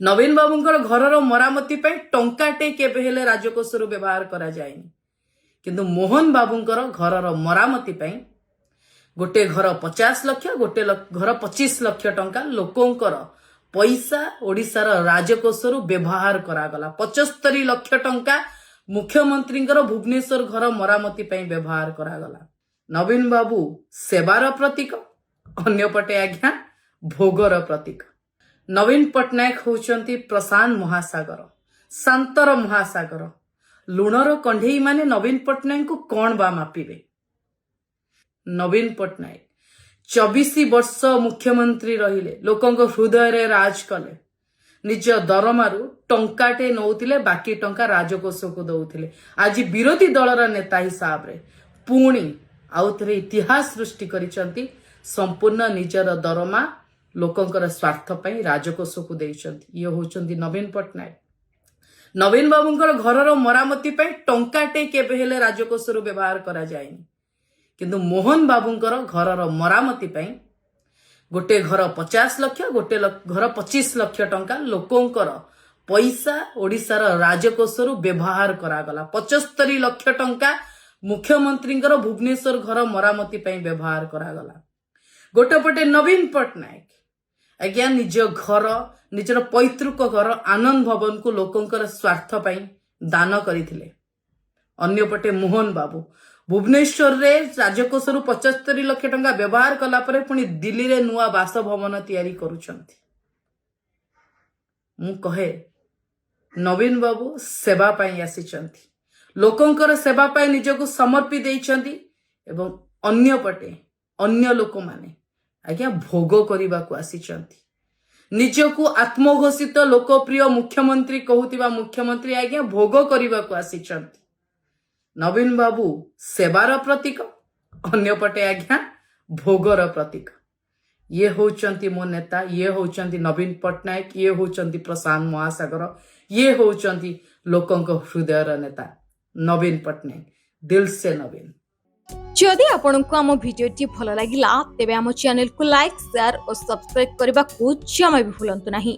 नवीन बाबूंकर घरर मरामती टंकाटे केबे हेले राजकोषरु व्यवहार करा जायनि किंतु मोहन बाबूंकर घरर मरामती गोटे घर 50 लाख गोटे घर 25 लाख टंका लोकंकर पैसा ओडिशार राजकोषरु व्यवहार करागला 75 लाख टंका मुख्यमंत्री भुवनेश्वर घर मरामती व्यवहार करागला। नवीन बाबू सेवार प्रतीक अन्यपटे आज्ञा भोगर प्रतीक। नवीन पट्टनायक होचंती प्रशांत महासागर शांतर महासागर लुणर कंढेई माने नवीन पट्टनायक को कौन बा मापिबे। नवीन पट्टनायक 24 वर्ष मुख्यमंत्री रहिले लोकंक हृदय रे राज कले निज दरमारू टंकाटे नौतिले बाकी टंका राजकोष को दौथिले। आज विरोधी दलर नेता हिसाब रे पुणी आउथरे इतिहास सृष्टि करिसंती संपूर्ण निजर दरमा लोकंकर स्वार्थ पई राजकोष को देइसंती। ये होचंती नवीन पट्टनायक। नवीन बाबूंकर घरर मरामती टंकाटे केबे हेले राजकोषरु व्यवहार करा जायनि किंतु मोहन बाबूंकर घरर मरामती गोटे घर 50 लाख गोटे घर 25 लाख टंका लोकंकर पैसा ओडिशार राजकोषरु व्यवहार करागला 75 लाख टंका मुख्यमंत्री भुवनेश्वर घर मरामती व्यवहार करागला। गोटे पटे नवीन पट्टनायक आज्ञा निज घर निजर पैतृक घर आनंद भवन को लोकंकर स्वार्थ दान करथिले। अन्यपटे मोहन बाबू भुवनेश्वर रे राजकोषरु 75 लाख टंका व्यवहार कला परे पुणी दिल्ली रे नुआ बासभवन तैयारी करूछंती। मु कहे नवीन बाबू सेवा पाई आसीचंती लोकंकर सेवा पाई निजको समर्पी देइचंती एवं अन्यपटे अन्य लोक माने आज्ञा भोग करबा को आसीचंती। निजको आत्मघोषित लोकप्रिय मुख्यमंत्री कहूतिबा मुख्यमंत्री आज्ञा भोग करबा को आसीचंती। नवीन बाबू सेवार प्रतीक अन्यपटे आज्ञा भोगर प्रतीक। ये होचंती मो नेता ये होचंती नवीन पट्टनायक ये होचंती प्रशांत महासागर ये होचंती लोकंक हृदयर नेता नवीन पट्टनायक दिल से नवीन। जदि आपंक आम भिडी भल लगा तेब आम चैनल को लाइक शेयर और सब्सक्राइब करने को जमा भी भूलु नहीं।